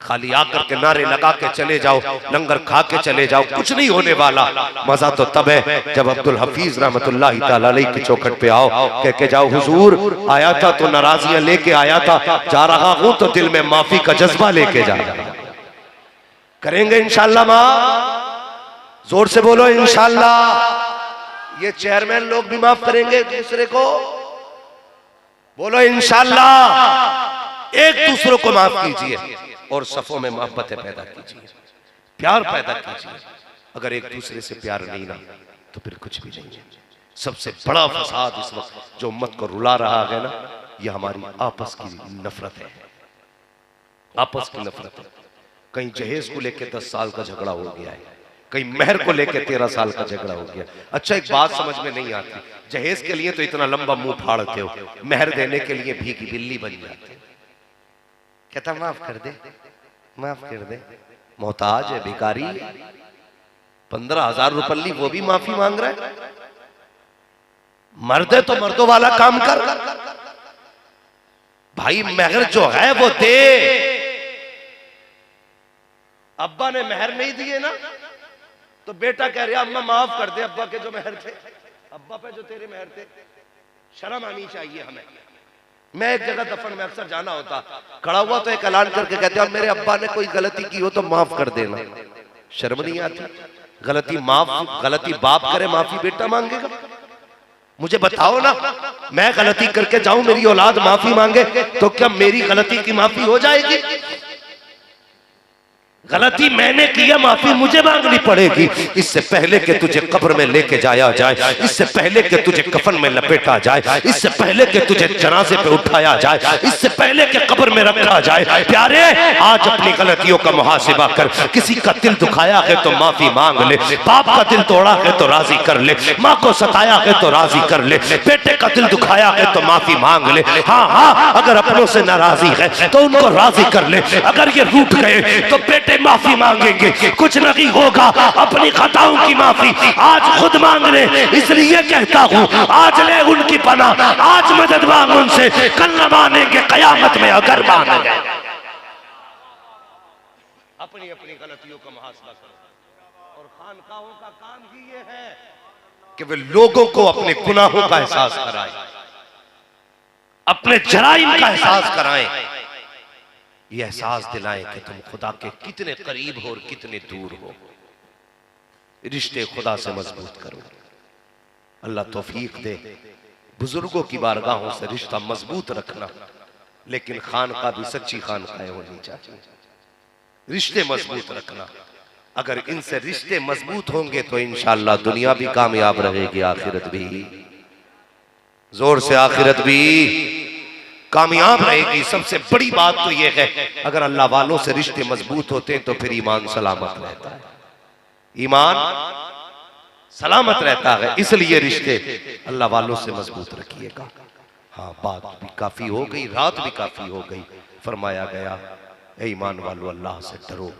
खाली आकर के नारे लगा के चले जाओ, लंगर खा के चले जाओ, कुछ नहीं होने वाला। मजा तो तब है जब अब्दुल हफीज रहमतुल्लाहि तआला अलैहि की चौखट पे आओ, कह के जाओ हुजूर आया था तो नाराजियां लेके आया था, जा रहा हूं तो दिल में माफी का जज्बा लेके जा रहा। करेंगे इंशाअल्लाह मां, जोर से बोलो इंशाअल्लाह। ये चेयरमैन लोग भी माफ करेंगे एक दूसरे को, बोलो इंशाअल्लाह। एक दूसरों को माफ कीजिए और सफों में मोहब्बतें पैदा कीजिए, प्यार पैदा कीजिए। अगर एक दूसरे से प्यार नहीं ना तो फिर कुछ भी नहीं है। सबसे बड़ा फसाद इस वक्त जो उम्मत को रुला रहा है ना, ये हमारी आपस की नफरत है, आपस की नफरत है। कहीं जहेज को लेकर 10 साल का झगड़ा हो गया है, कहीं मेहर को लेकर 13 साल का झगड़ा हो गया। अच्छा एक बात समझ में नहीं आती, जहेज के लिए तो इतना लंबा मुंह फाड़ते हो, मेहर देने के लिए भीगी बिल्ली बन जाते हो। कहता माफ कर दे, माफ कर दे, मोहताज है, भिखारी, 15,000 रुपये वो भी माफी मांग रहा है। मर्द है तो मर्दों वाला काम कर भाई, मेहर जो है वो दे। अब्बा ने मेहर नहीं दिए ना तो बेटा कह रहा अम्मा माफ कर दे अब्बा के जो मेहर थे, अब्बा पे जो तेरे मेहर थे। शर्म आनी चाहिए हमें। मैं एक जगह दफन में अक्सर जाना होता, खड़ा हुआ तो एक ऐलान करके कहते हैं मेरे अब्बा ने कोई गलती की हो तो माफ कर देना। शर्म नहीं आती? गलती बाप करे, माफी बेटा मांगेगा? मुझे बताओ ना, मैं गलती करके जाऊं मेरी औलाद माफी मांगे तो क्या मेरी गलती की माफी हो जाएगी? गलती मैंने किया, माफी मुझे मांगनी पड़ेगी। इससे पहले कि तुझे कब्र में लेके जाया जाए, इससे पहले कि तुझे कफन में लपेटा जाए, इससे पहले कि तुझे जनाजे पे उठाया जाए, इससे पहले कि कब्र में रखा जाए, प्यारे आज अपनी गलतियों का मुहासिबा कर। किसी का दिल दुखाया है तो माफी मांग ले, बाप का दिल तोड़ा है तो राजी कर ले, माँ को सताया है तो राजी कर ले, बेटे का दिल दुखाया है तो माफी मांग ले। हाँ हाँ, अगर अपनों से नाराजी है तो उनको राजी कर ले। अगर ये रूठ गए तो बेटे माफी मांगेंगे, कुछ नहीं होगा, अपनी खताओं की माफी आज खुद मांग ले। इसलिए कहता हूं आज ले उनकी पनाह, आज मदद मांग उनसे, कल न मानेंगे कयामत में अगर मान गए। अपनी अपनी गलतियों का मुहासबा करो। और खानकाहों का काम ही ये है कि वे लोगों को अपने गुनाहों का एहसास कराएं, अपने जराइम का एहसास कराएं, ये एहसास दिलाएं कि तुम खुदा के कितने करीब हो और कितने दूर हो। रिश्ते खुदा से मजबूत करो। अल्लाह तौफीक दे बुजुर्गों की बारगाहों से रिश्ता मजबूत रखना, लेकिन खानका भी सच्ची खानकाएं होनी चाहिए। रिश्ते मजबूत रखना, अगर इनसे रिश्ते मजबूत होंगे तो इंशाअल्लाह दुनिया भी कामयाब रहेगी, आखिरत भी। जोर से आखिरत भी कामयाब रहेगी। सबसे बड़ी बात तो यह है अगर अल्लाह वालों से रिश्ते मजबूत होते हैं तो फिर ईमान सलामत रहता है, ईमान सलामत रहता है। इसलिए रिश्ते अल्लाह वालों से मजबूत रखिएगा। हाँ, बात भी काफी हो गई, रात भी काफी हो गई। फरमाया गया ए ईमान वालों अल्लाह से डरो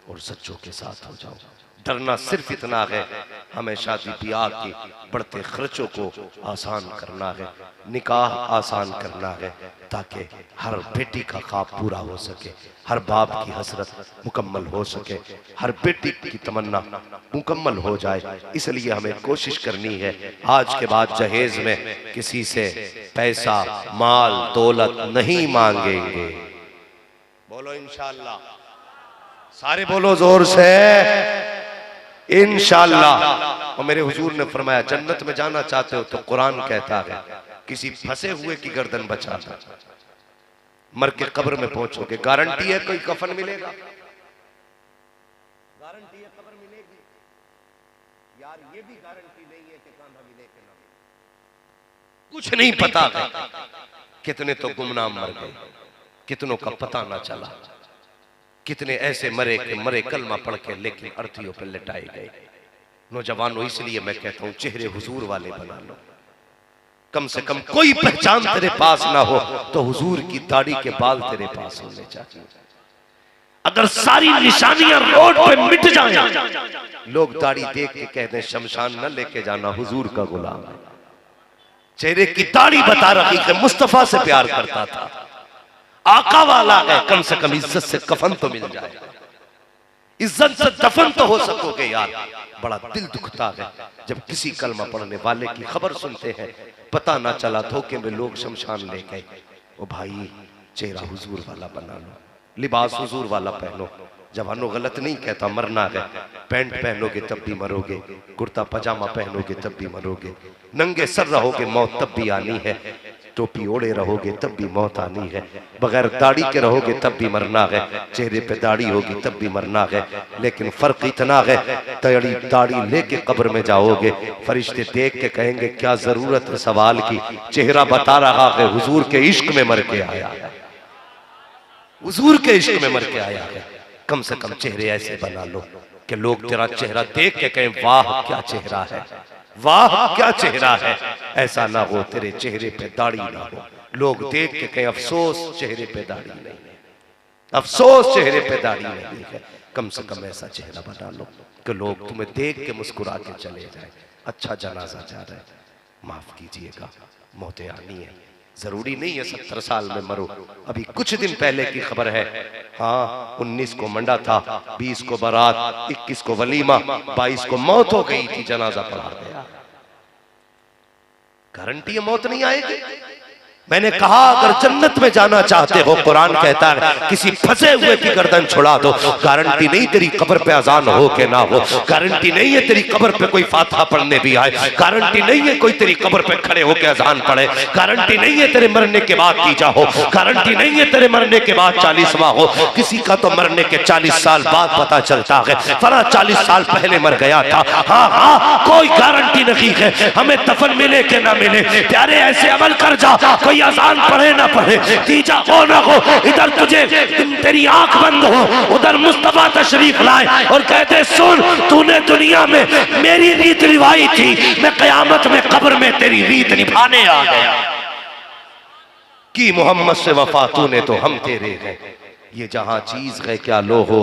और सच्चों के साथ हो जाओ। डरना सिर्फ इतना है, हमें शादी ब्याह के बढ़ते खर्चों को आसान करना है, निकाह आसान करना है, ताकि हर बेटी का ख्वाब पूरा हो सके, हर बाप की हसरत मुकम्मल हो सके, हर बेटी की तमन्ना मुकम्मल हो जाए। इसलिए हमें कोशिश करनी है आज के बाद जहेज में किसी से पैसा माल दौलत नहीं मांगेंगे। बोलो इंशाअल्लाह, सारे बोलो जोर से इंशाअल्लाह। और मेरे हुजूर ने फरमाया जन्नत में जाना चाहते हो तो कुरान कहता है किसी फंसे हुए की गर्दन बचाना, मर के कब्र में पहुंचोगे, गारंटी है कोई कफन मिलेगा, गारंटी है कब्र मिलेगी। यार ये भी गारंटी नहीं है कि कांधा मिले कि ना मिले, कुछ नहीं पता है। कितने तो गुमनाम मर गए, कितनों का पता ना चला, कितने ऐसे मरे कि मरे कलमा पढ़ के लेकिन अर्थियों पर लिटाए गए। नौजवानों, इसलिए मैं कहता हूं चेहरे हुजूर वाले बना लो। कम से कम कोई पहचान तेरे पास ना हो तो हुजूर की दाढ़ी के बाल तेरे पास होने चाहिए। अगर सारी निशानियां रोड पे मिट जाएं, लोग दाढ़ी देख के कहते हैं शमशान न लेके जाना, हुजूर का गुलाम है। चेहरे की दाढ़ी बता रही है मुस्तफा से प्यार करता था। आका वाला है, कम से कम इज्जत से कफन तो मिल जाए, इज्जत से दफन तो हो सकोगे यार। बड़ा दिल दुखता है जब किसी कलमा पढ़ने वाले की खबर सुनते हैं, पता ना चला धोखे में लोग शमशान ले गए। ओ भाई, चेहरा हुजूर वाला बना लो, लिबास हुजूर वाला पहनो। जवानों गलत नहीं कहता, मरना है। पैंट पहनोगे तब भी मरोगे, कुर्ता पजामा पहनोगे तब भी मरोगे, नंगे सर रहोगे मौत तब भी आनी है, टोपी ओढ़े रहोगे तब भी मौत आनी है, बगैर दाढ़ी के रहोगे तब भी मरना है, चेहरे पे दाढ़ी होगी तब भी मरना है। लेकिन फर्क इतना है, दाढ़ी लेके कब्र में जाओगे, फरिश्ते देख के कहेंगे क्या जरूरत है सवाल की, चेहरा बता रहा है हुजूर के इश्क में मर के आया है, हुजूर के इश्क में मर के आया है। कम से कम चेहरे ऐसे बना लो कि लोग तेरा चेहरा देख के कहें वाह क्या चेहरा है, वाह क्या चेहरा है। ऐसा ना हो तेरे चेहरे पे दाढ़ी ना हो, लोग देख के कहें अफसोस चेहरे पे दाढ़ी नहीं है, अफसोस चेहरे पे दाढ़ी नहीं है। कम से कम ऐसा चेहरा बना लो कि लोग तुम्हें देख के मुस्कुरा के चले जाए। अच्छा जनाजा जा रहा है, माफ कीजिएगा, मौतें आनी है, जरूरी नहीं है 70 साल में मरो। अभी कुछ दिन पहले की खबर है, हाँ 19 को मंडा था, 20 को बारात, 21 को वलीमा, 22 को मौत हो गई थी, जनाजा पढ़ा गया। गारंटी है मौत नहीं आएगी। मैंने कहा अगर जन्नत में जाना चाहते हो, कुरान कहता है किसी फंसे हुए की गर्दन छुड़ा दो, गारंटी नहीं तेरी कब्र पे अजान हो के ना हो, गारंटी नहीं है तेरी कब्र पे कोई फातिहा पढ़ने भी आए, गारंटी नहीं है कोई तेरी कब्र पे खड़े होके अजान पढ़े, गारंटी नहीं है तेरे मरने के बाद कीजा हो, गारंटी नहीं है तेरे मरने के बाद 40वां हो। किसी का तो मरने के 40 साल बाद पता चलता है, फला 40 साल पहले मर गया था। हाँ हाँ, कोई गारंटी नहीं है हमें दफन मिले के ना मिले। प्यारे ऐसे अमल कर जा, कोई अजान पढ़े ना पढ़े, तीजा हो ना हो, इधर तुझे तेरी आंख बंद हो, उधर मुस्तफा तशरीफ लाए और कहते सुन तूने दुनिया में मेरी रीत निभाई थी, मैं कयामत में कब्र में तेरी रीत निभाने आ गया। कि मोहम्मद से वफा तूने तो हम तेरे हैं, ये जहां चीज है क्या लो हो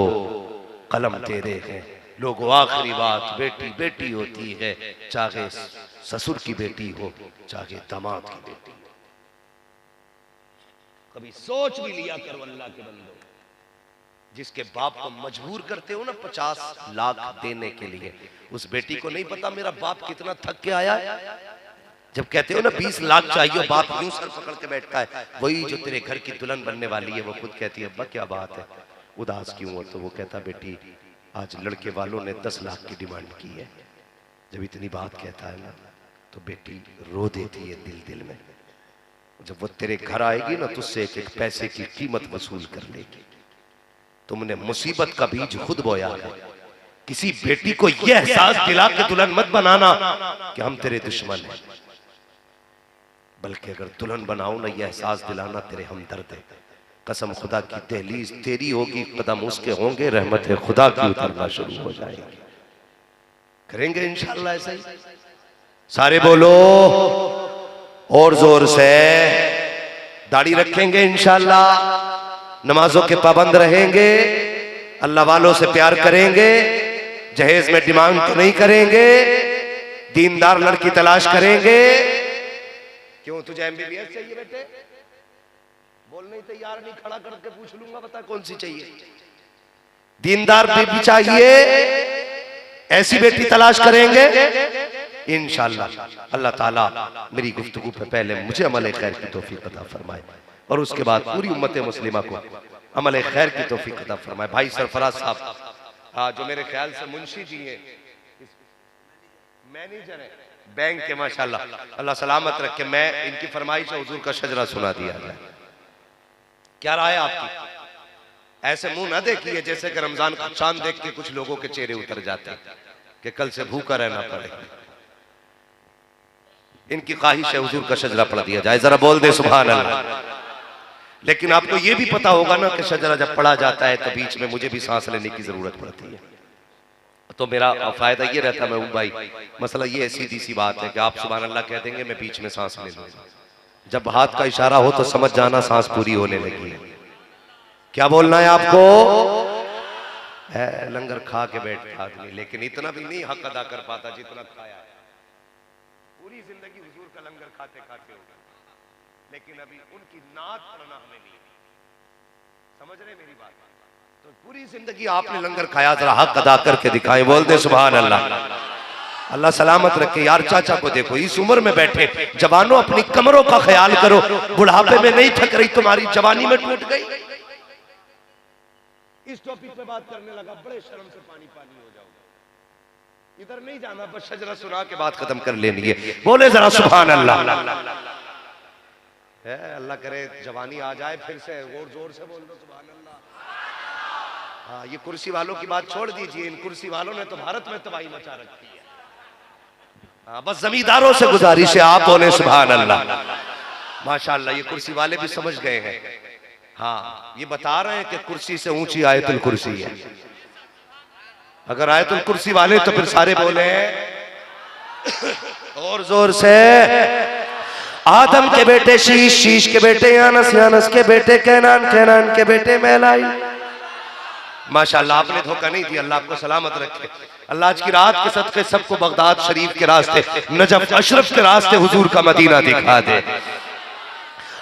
कलम तेरे हैं। लोगों आखिरी बात बेटी बेटी होती है, चाहे ससुर की बेटी हो चाहे दामाद की बेटी। कभी सोच भी लिया करो अल्लाह के बंदो, जिसके बाप को मजबूर करते हो ना 50 लाख देने के लिए, उस बेटी को नहीं पता मेरा बाप कितना थक के आया है। जब कहते हो ना 20 लाख चाहिए, बाप यूं सर पकड़ के बैठता है। वही जो तेरे घर की दुल्हन बनने वाली है वो खुद कहती है अब्बा क्या बात है, उदास क्यों हो? तो वो कहता बेटी आज लड़के वालों ने 10 लाख की डिमांड की है। जब इतनी बात कहता है ना तो बेटी रो देती है दिल दिल में। जब वो तेरे घर आएगी ना तुझसे एक एक पैसे की कीमत वसूल कर लेगी। तुमने मुसीबत का बीज खुद बोया है। किसी बेटी को यह एहसास दिला के दुल्हन मत बनाना कि हम तेरे दुश्मन हैं, बल्कि अगर दुल्हन बनाओ ना यह एहसास दिलाना तेरे हमदर्द है। कसम खुदा की दहलीज तेरी होगी, कदम उसके होंगे, रहमत है खुदा की उतरना शुरू हो जाएगी। करेंगे इंशाअल्लाह ऐसा ही। सारे बोलो और जोर से, दाढ़ी रखेंगे इंशाअल्लाह, नमाजों के पाबंद रहेंगे, अल्लाह वालों से प्यार करेंगे, जहेज में डिमांड तो नहीं करेंगे, दीनदार लड़की तलाश करेंगे। क्यों तुझे एमबीबीएस चाहिए बेटे? बोलने तैयार नहीं, खड़ा करके पूछ लूंगा, बता कौन सी चाहिए। दीनदार बेटी चाहिए, ऐसी बेटी तलाश करेंगे इंशाअल्लाह। अल्लाह ताला मेरी गुफ्तगू पे पहले मुझे अमल खैर की तौफीक अता फरमाए और उसके बाद पूरी उम्मत मुस्लिमा को अमल खैर की तौफीक अता फरमाए। भाई सरफराज साहब जो मेरे ख्याल से मुंशी जी हैं, मैनेजर है बैंक के, माशाल्लाह, अल्लाह सलामत रखे। मैं इनकी फरमाइश हुजूर का शजरा सुना दिया जाए। क्या राय है आपकी? ऐसे मुंह ना देखिए जैसे कि रमजान का चांद देख के कुछ लोगों के चेहरे उतर जाते हैं कि कल से भूखा रहना पड़े। इनकी ख्वाहिश है हुजूर का शजरा पढ़ दिया जाए, जरा बोल दे सुभान अल्लाह। लेकिन आपको यह भी पता होगा ना कि शजरा जब पढ़ा जाता है तो बीच में मुझे भी सांस लेने की जरूरत पड़ती है। तो मेरा फायदा ये रहता मैं भाई, मसला ये सीधी सी बात है कि आप सुभान अल्लाह कह देंगे, मैं बीच में सांस ले लूंगा। जब हाथ का इशारा हो तो समझ जाना सांस पूरी होने लगी है। क्या बोलना है आपको? है लंगर खा के बैठता आदमी, लेकिन इतना भी नहीं हक अदा कर पाता जितना खाया है। पूरी जिंदगी हुजूर का लंगर खाते खाते होगा, लेकिन अभी उनकी नात पढ़ना हमें नहीं। समझ रहे मेरी बात? तो पूरी जिंदगी आपने लंगर खाया, जरा हक अदा करके दिखाए, बोल दे सुभान अल्लाह। अल्लाह सलामत रखे। यार चाचा को देखो, इस उम्र में बैठे, जवानों अपनी कमरों का ख्याल करो, बुढ़ापे में नहीं थक रही, तुम्हारी जवानी में टूट गई। इस टॉपिक पे बात करने लगा, बड़े शर्म से पानी पानी हो जाओगे। इधर नहीं जाना, बस शजरा सुना के बात खत्म कर लेनी है। बोले जरा सुभान अल्लाह। है अल्लाह करे जवानी आ जाए फिर से, और जोर से बोल दो सुभान अल्लाह। हाँ, ये कुर्सी वालों की बात छोड़ दीजिए, इन कुर्सी वालों ने तो भारत में तबाही मचा रखी है। हाँ, बस जमींदारों से गुजारिश है, आप बोले सुभान अल्लाह। माशाअल्लाह, ये कुर्सी वाले भी समझ गए हैं। हाँ, ये बता रहे हैं कि कुर्सी से ऊंची आयतुल कुर्सी है। अगर आयतुल कुर्सी वाले तो फिर सारे बोले और जोर से, आदम के बेटे शीश, शीश के बेटे यानस, यानस के बेटे कैनान, कैनान के बेटे मैलाई। माशाअल्लाह, आपने धोखा नहीं दिया, अल्लाह आपको सलामत रखे। अल्लाह आज की रात के सदके सबको बगदाद शरीफ के रास्ते, नजफ अशरफ के रास्ते हुजूर का मदीना दिखा दे।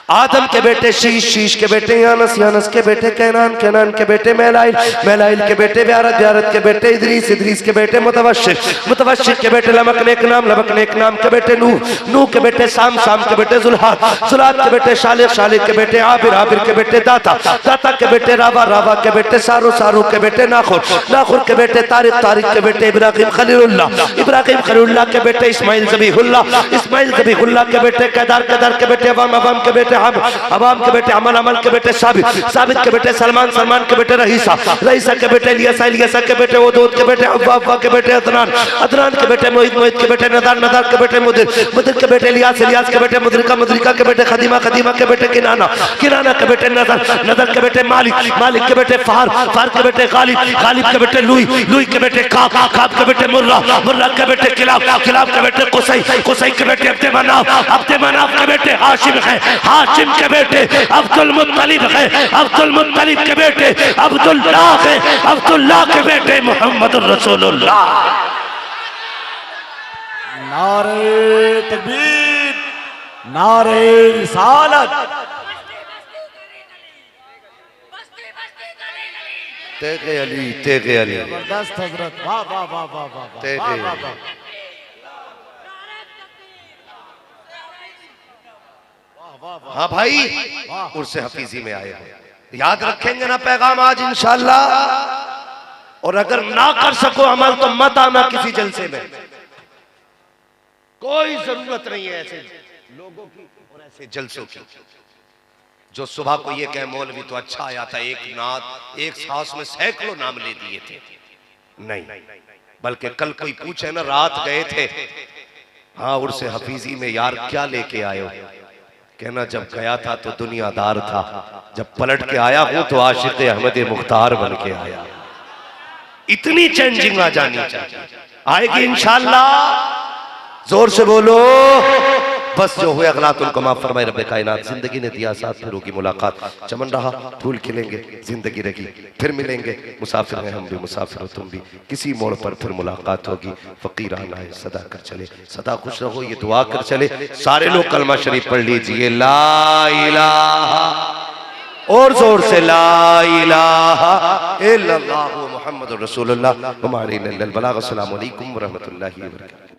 आदम के बेटे शीश, शीश के बेटे यानस, यानस के बेटे कैनान, कैनान के बेटे मैलाइल, मैलाइल के बेटे ब्यारत, ब्यारत के बेटे इदरीस, इदरीस के बेटे मुतवश्शिर, मुतवश्शिर के बेटे लमक नेक नाम, लमक नेक नाम के बेटे नूह, नूह के बेटे साम, साम के बेटे जुल्हाद, जुल्हाद के बेटे शालिक, शालिक के बेटे आबिर, आबिर के बेटे दाता, दाता के बेटे रावा, रावा के बेटे सारू, सारू के बेटे नाखुर, नाखुर के बेटे तारिक, तारिक के बेटे इब्राहिम खलीलुल्लाह, इब्राहिम खलीलुल्लाह के बेटे इस्माइल ज़बीहुल्लाह, इस्माइल ज़बीहुल्लाह के बेटे केदार, केदार के बेटे अवाम, अवाम के बेटे अवाम के बेटे अमन, अमन के बेटे साबित, साबित के बेटे सलमान, सलमान के बेटे रहीसा, रहीसा के बेटे इलियासा, इलियासा के बेटे वदूद के बेटे अव्वा, अव्वा के बेटे अदनान, अदनान के बेटे मोहित, मोहित के बेटे नदार, नदार के बेटे मुदिर, मुदिर के बेटे इलियास, इलियास के बेटे मुदरिका, मुदरिका के बेटे खदीमा, खदीमा के बेटे किनाना, किनाना के बेटे नदर, नदर के बेटे मालिक, मालिक के बेटे फार, फार के बेटे गालिब, गालिब के बेटे लुई, लुई के बेटे काब, काब के बेटे मुर्रा, मुर्रा के बेटे किलाब, किलाब के बेटे कुसै, कुसै के बेटे अब्दे मनाफ, अब्दे मनाफ के बेटे हाशिम है, हाशिम के बेटे अब्दुल मुत्तलिब है, अब्दुल मुत्तलिब के बेटे अब्दुल्लाह है, अब्दुल्लाह के बेटे मोहम्मद रसूलुल्लाह। नारे तकबीर, नारे रिसालत। तेगे अली, तेगे अली, जबरदस्त हजरत, वाह वाह वाह वाह वाह, तेगे वाह वाह। हाँ भाई, उर्से हफीजी में आए हो, याद रखेंगे ना पैगाम आज इंशाअल्लाह। और अगर ना कर सको अमल तो मत आना किसी जलसे में, कोई जरूरत नहीं है ऐसे लोगों की और ऐसे जलसों की। जो सुबह को ये कहे मौलवी तो अच्छा आया था, एक नात एक सांस में सैकड़ों नाम ले दिए थे, नहीं, बल्कि कल कोई पूछे ना रात गए थे, हाँ उर्से हफीजी में यार क्या लेके आए हो, कहना जब गया था तो दुनियादार था, जब पलट के आया हूं तो आशिक अहमद मुख्तार बन के आया। इतनी चेंजिंग आ जानी चाहिए, आएगी इंशाअल्लाह। जोर से बोलो। बस जो हुए अगलात उनको माफ फरमाए रब्बे कायनात। जिंदगी ने दिया साथ, फिर होगी मुलाकात, चमन रहा फूल खिलेंगे, जिंदगी रही फिर मिलेंगे, मुसाफिर हैं हम भी, मुसाफिर हो तुम भी, किसी मोड़ पर फिर मुलाकात होगी। फकीर आना है सदा कर चले, सदा खुश रहो ये दुआ कर चले। सारे लोग कलमा शरीफ पढ़ लीजिए, ला इलाहा, और जोर से ला इलाहा इल्लल्लाहु मुहम्मदुर रसूलुल्लाह। हमारे अस्सलामु अलैकुम व रहमतुल्लाहि व बरकातहू।